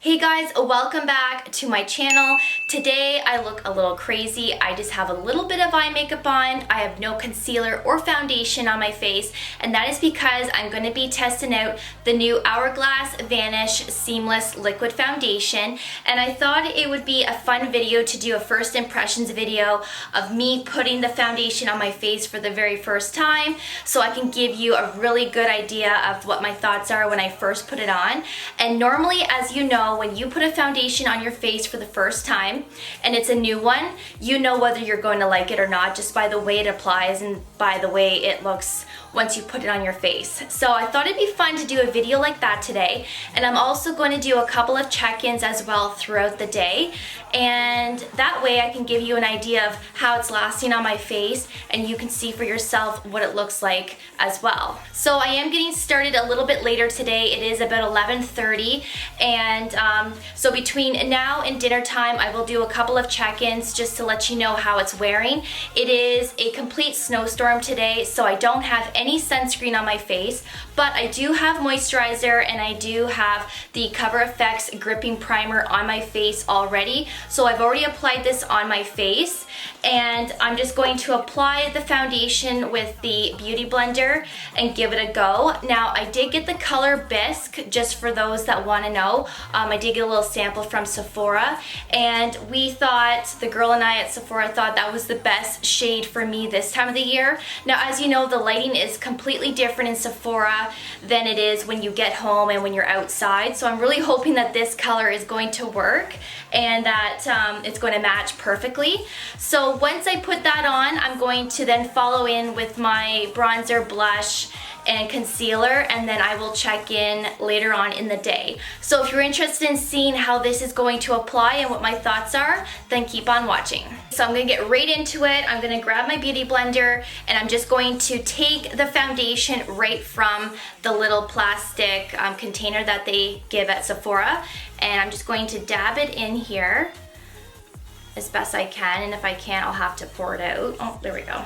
Hey guys, welcome back to my channel. Today I look a little crazy. I just have a little bit of eye makeup on. I have no concealer or foundation on my face, and that is because I'm going to be testing out the new Hourglass Vanish Seamless Liquid Foundation, and I thought it would be a fun video to do a first impressions video of me putting the foundation on my face for the very first time, so I can give you a really good idea of what my thoughts are when I first put it on. And normally, as you know, when you put a foundation on your face for the first time and it's a new one, you know whether you're going to like it or not just by the way it applies and by the way it looks once you put it on your face. So I thought it'd be fun to do a video like that today, and I'm also going to do a couple of check-ins as well throughout the day, and that way I can give you an idea of how it's lasting on my face and you can see for yourself what it looks like as well. So I am getting started a little bit later today. It is about 11:30, and so between now and dinner time I will do a couple of check-ins just to let you know how it's wearing. It is a complete snowstorm today, so I don't have any sunscreen on my face, but I do have moisturizer and I do have the Cover FX gripping primer on my face already. So I've already applied this on my face, and I'm just going to apply the foundation with the Beauty Blender and give it a go. Now I did get the color Bisque, just for those that want to know. I did get a little sample from Sephora, and we thought, the girl and I at Sephora thought that was the best shade for me this time of the year. Now as you know, the lighting is completely different in Sephora than it is when you get home and when you're outside, so I'm really hoping that this color is going to work and that it's going to match perfectly. So once I put that on, I'm going to then follow in with my bronzer, blush, and concealer, and then I will check in later on in the day. So if you're interested in seeing how this is going to apply and what my thoughts are, then keep on watching. So I'm gonna get right into it. I'm gonna grab my Beauty Blender and I'm just going to take the foundation right from the little plastic container that they give at Sephora, and I'm just going to dab it in here as best I can, and if I can't, I'll have to pour it out. Oh, there we go.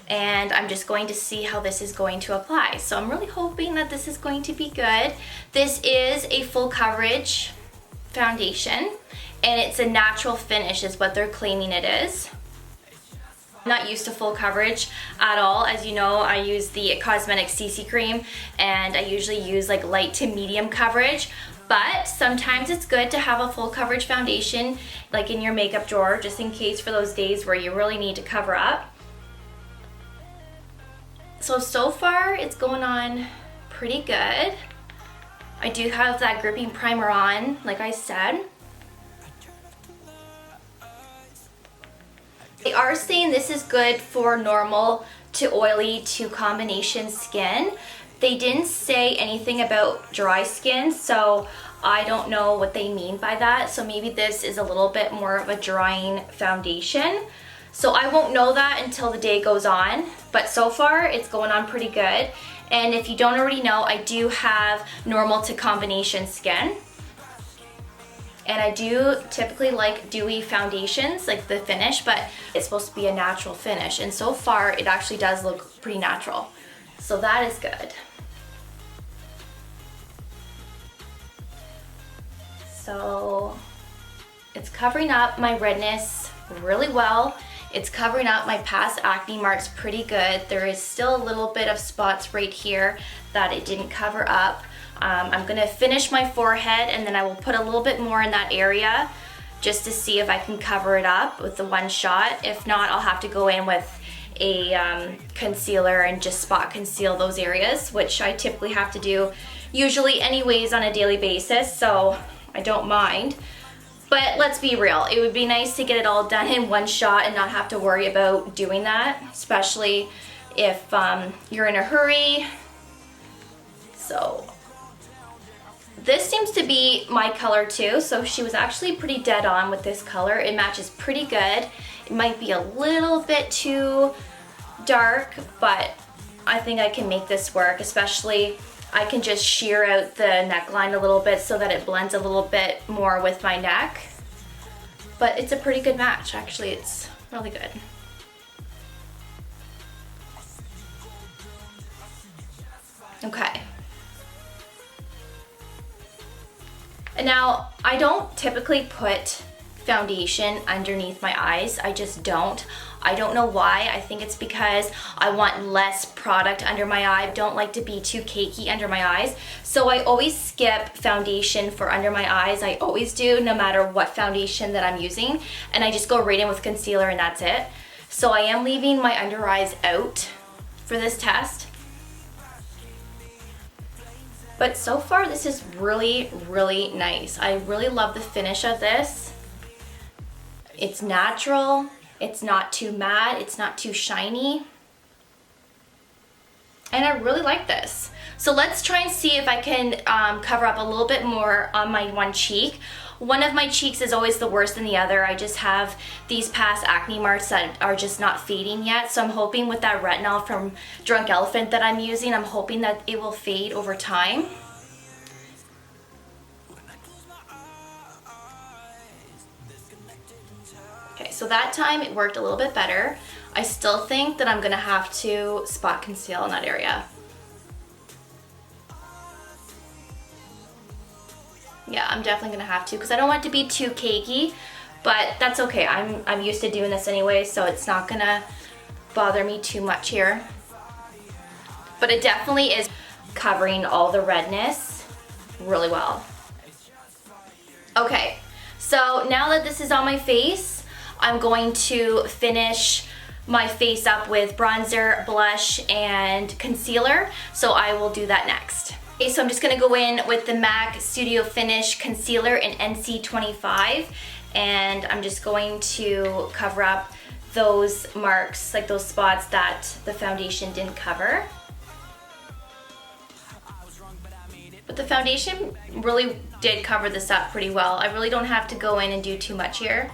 And I'm just going to see how this is going to apply. So I'm really hoping that this is going to be good. This is a full coverage foundation, and it's a natural finish is what they're claiming it is. I'm not used to full coverage at all. As you know, I use the Cosmetics CC cream, and I usually use like light to medium coverage. But sometimes it's good to have a full coverage foundation like in your makeup drawer, just in case for those days where you really need to cover up. So far it's going on pretty good. I do have that gripping primer on, like I said. They are saying this is good for normal to oily to combination skin. They didn't say anything about dry skin, so I don't know what they mean by that. So maybe this is a little bit more of a drying foundation. So I won't know that until the day goes on, but so far it's going on pretty good. And if you don't already know, I do have normal to combination skin. And I do typically like dewy foundations, like the finish, but it's supposed to be a natural finish. And so far it actually does look pretty natural. So that is good. So it's covering up my redness really well. It's covering up my past acne marks pretty good. There is still a little bit of spots right here that it didn't cover up. I'm gonna finish my forehead, and then I will put a little bit more in that area just to see if I can cover it up with the one shot. If not, I'll have to go in with a concealer and just spot conceal those areas, which I typically have to do usually anyways on a daily basis, so I don't mind. But let's be real, it would be nice to get it all done in one shot and not have to worry about doing that, especially if you're in a hurry. So this seems to be my color too, so she was actually pretty dead on with this color. It matches pretty good. It might be a little bit too dark, but I think I can make this work, especially I can just shear out the neckline a little bit so that it blends a little bit more with my neck. But it's a pretty good match, actually. It's really good. Okay. And now, I don't typically put foundation underneath my eyes. I just don't. I don't know why. I think it's because I want less product under my eye. I don't like to be too cakey under my eyes. So I always skip foundation for under my eyes. I always do, no matter what foundation that I'm using. And I just go right in with concealer and that's it. So I am leaving my under eyes out for this test. But so far this is really, really nice. I really love the finish of this. It's natural, it's not too matte, it's not too shiny. And I really like this. So let's try and see if I can cover up a little bit more on my one cheek. One of my cheeks is always the worst than the other. I just have these past acne marks that are just not fading yet. So I'm hoping with that retinol from Drunk Elephant that I'm using, I'm hoping that it will fade over time. Okay, so that time it worked a little bit better. I still think that I'm gonna have to spot conceal in that area. Yeah, I'm definitely gonna have to because I don't want it to be too cakey, but that's okay. I'm used to doing this anyway, so it's not gonna bother me too much here. But it definitely is covering all the redness really well. Okay, so now that this is on my face, I'm going to finish my face up with bronzer, blush, and concealer. So I will do that next. Okay, so I'm just gonna go in with the MAC Studio Finish Concealer in NC25, and I'm just going to cover up those marks, like those spots that the foundation didn't cover. But the foundation really did cover this up pretty well. I really don't have to go in and do too much here.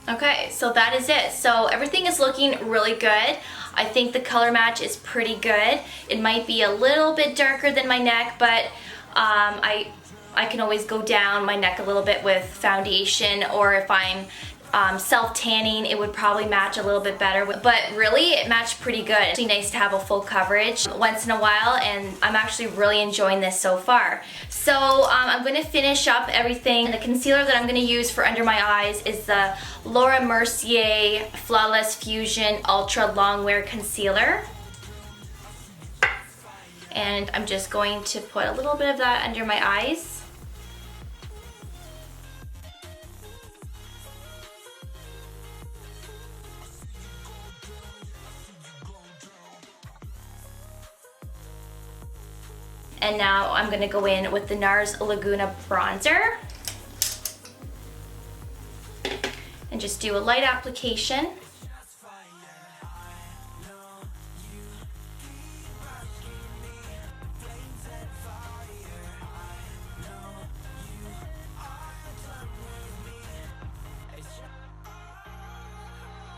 Okay, so that is it. So everything is looking really good. I think the color match is pretty good. It might be a little bit darker than my neck, but I can always go down my neck a little bit with foundation, or if I'm self-tanning, it would probably match a little bit better, but really it matched pretty good. It's actually nice to have a full coverage once in a while, and I'm actually really enjoying this so far. So I'm going to finish up everything. The concealer that I'm going to use for under my eyes is the Laura Mercier Flawless Fusion Ultra Longwear Concealer. And I'm just going to put a little bit of that under my eyes. And now I'm gonna go in with the NARS Laguna bronzer and just do a light application.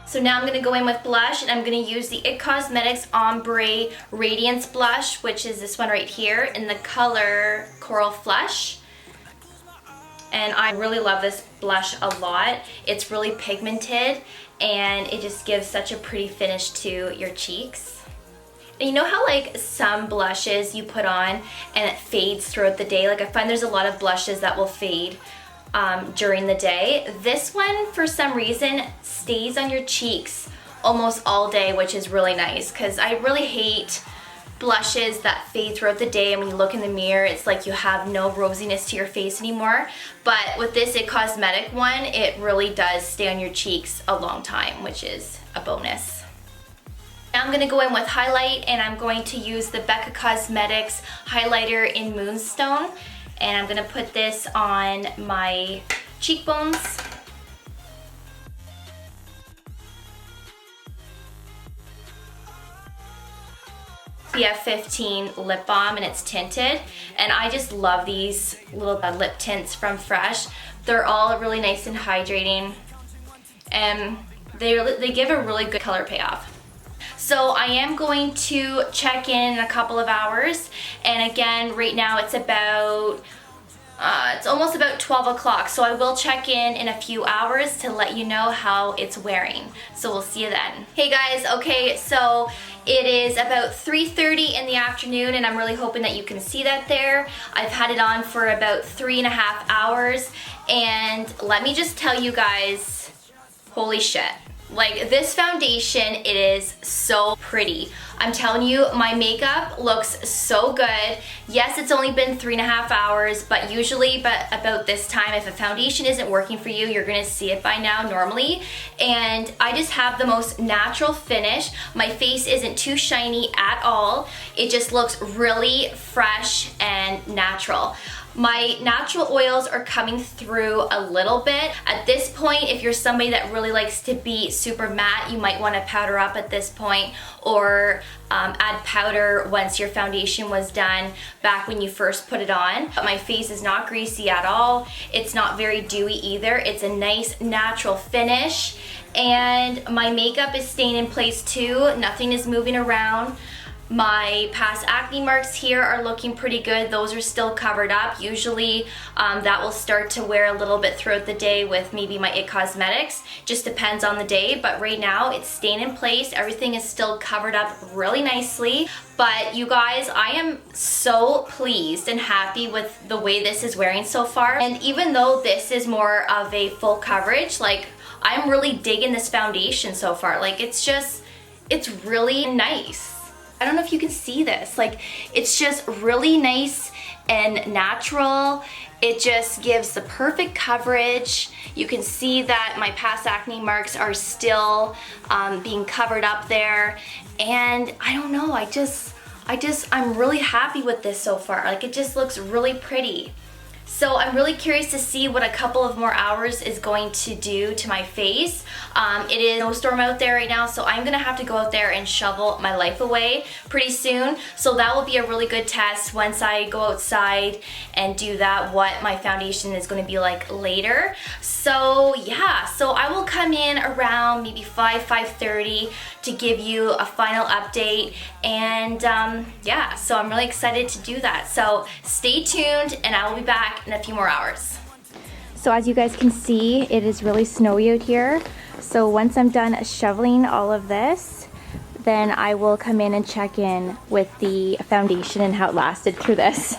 So now I'm going to go in with blush, and I'm going to use the IT Cosmetics Ombre Radiance Blush, which is this one right here in the color Coral Flush. And I really love this blush a lot. It's really pigmented and it just gives such a pretty finish to your cheeks. And you know how like some blushes you put on and it fades throughout the day? Like I find there's a lot of blushes that will fade during the day. This one, for some reason, stays on your cheeks almost all day, which is really nice because I really hate blushes that fade throughout the day, and when you look in the mirror, it's like you have no rosiness to your face anymore. But with this IT Cosmetic one, it really does stay on your cheeks a long time, which is a bonus. Now I'm going to go in with highlight, and I'm going to use the Becca Cosmetics highlighter in Moonstone. And I'm gonna put this on my cheekbones. SPF 15 lip balm, and it's tinted. And I just love these little lip tints from Fresh. They're all really nice and hydrating, and they give a really good color payoff. So I am going to check in a couple of hours, and again, right now it's about, it's almost about 12 o'clock, so I will check in a few hours to let you know how it's wearing. So we'll see you then. Hey guys, okay, so It is about 3:30 in the afternoon, and I'm really hoping that you can see that there. I've had it on for about 3.5 hours, and let me just tell you guys, holy shit. Like, this foundation, it is so pretty. I'm telling you, my makeup looks so good. Yes, it's only been 3.5 hours, but usually about this time, if a foundation isn't working for you, you're gonna see it by now normally. And I just have the most natural finish. My face isn't too shiny at all. It just looks really fresh and natural. My natural oils are coming through a little bit. At this point, if you're somebody that really likes to be super matte, you might want to powder up at this point, or add powder once your foundation was done back when you first put it on. But my face is not greasy at all. It's not very dewy either. It's a nice natural finish, and my makeup is staying in place too. Nothing is moving around. My past acne marks here are looking pretty good. Those are still covered up. Usually that will start to wear a little bit throughout the day with maybe my IT Cosmetics. Just depends on the day, but right now it's staying in place. Everything is still covered up really nicely. But you guys, I am so pleased and happy with the way this is wearing so far. And even though this is more of a full coverage, like, I'm really digging this foundation so far. Like, it's really nice. I don't know if you can see this. Like, it's just really nice and natural. It just gives the perfect coverage. You can see that my past acne marks are still being covered up there. And I don't know, I'm really happy with this so far. Like, it just looks really pretty. So I'm really curious to see what a couple of more hours is going to do to my face. It is a snowstorm out there right now, so I'm gonna have to go out there and shovel my life away pretty soon. So that will be a really good test once I go outside and do that, what my foundation is gonna be like later. So yeah, so I will come in around maybe 5:30 to give you a final update. And yeah, so I'm really excited to do that. So stay tuned, and I will be back in a few more hours. So as you guys can see, it is really snowy out here. So once I'm done shoveling all of this, then I will come in and check in with the foundation and how it lasted through this.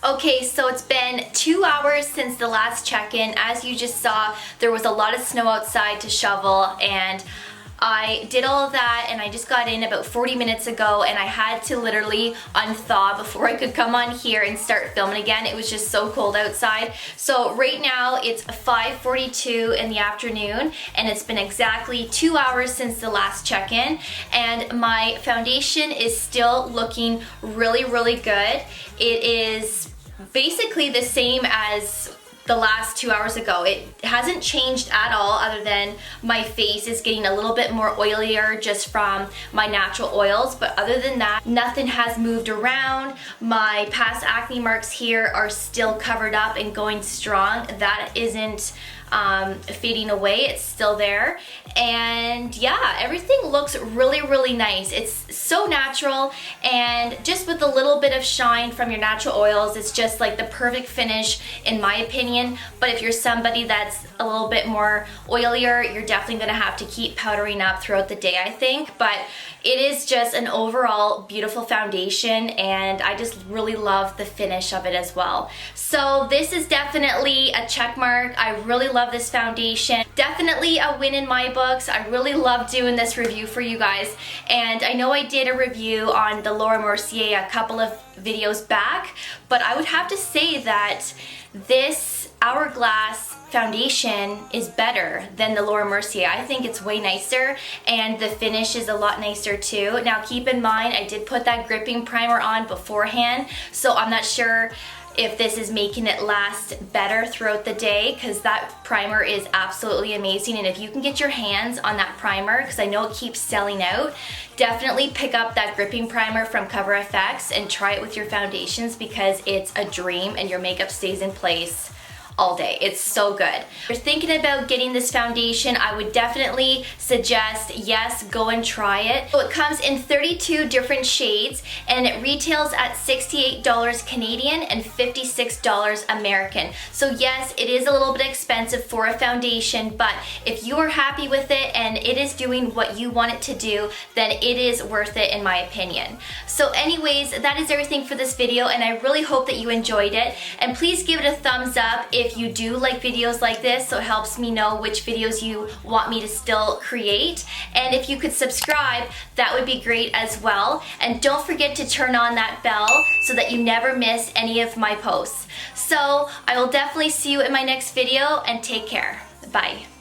Okay, so it's been 2 hours since the last check-in. As you just saw, there was a lot of snow outside to shovel, and I did all of that, and I just got in about 40 minutes ago, and I had to literally unthaw before I could come on here and start filming again. It was just so cold outside. So right now it's 5:42 in the afternoon, and it's been exactly 2 hours since the last check-in, and my foundation is still looking really, really good. It is basically the same as the last 2 hours ago. It hasn't changed at all, other than my face is getting a little bit more oilier just from my natural oils, but other than that, nothing has moved around. My past acne marks here are still covered up and going strong. That isn't fading away, it's still there. And yeah, everything looks really, really nice. It's so natural, and just with a little bit of shine from your natural oils, it's just like the perfect finish in my opinion. But if you're somebody that's a little bit more oilier, you're definitely gonna have to keep powdering up throughout the day, I think. But it is just an overall beautiful foundation, and I just really love the finish of it as well. So this is definitely a check mark. I really love this foundation. Definitely a win in my books. I really love doing this review for you guys. And I know I did a review on the Laura Mercier a couple of videos back, but I would have to say that this Hourglass foundation is better than the Laura Mercier. I think it's way nicer, and the finish is a lot nicer too. Now keep in mind, I did put that gripping primer on beforehand, so I'm not sure if this is making it last better throughout the day, because that primer is absolutely amazing. And if you can get your hands on that primer, because I know it keeps selling out, definitely pick up that gripping primer from Cover FX and try it with your foundations, because it's a dream and your makeup stays in place all day. It's so good. If you're thinking about getting this foundation, I would definitely suggest, yes, go and try it. So it comes in 32 different shades and it retails at $68 Canadian and $56 American. So yes, it is a little bit expensive for a foundation, but if you are happy with it and it is doing what you want it to do, then it is worth it in my opinion. So anyways, that is everything for this video, and I really hope that you enjoyed it. And please give it a thumbs up if you do like videos like this, so it helps me know which videos you want me to still create. And if you could subscribe, that would be great as well. And don't forget to turn on that bell so that you never miss any of my posts. So I will definitely see you in my next video, and take care. Bye.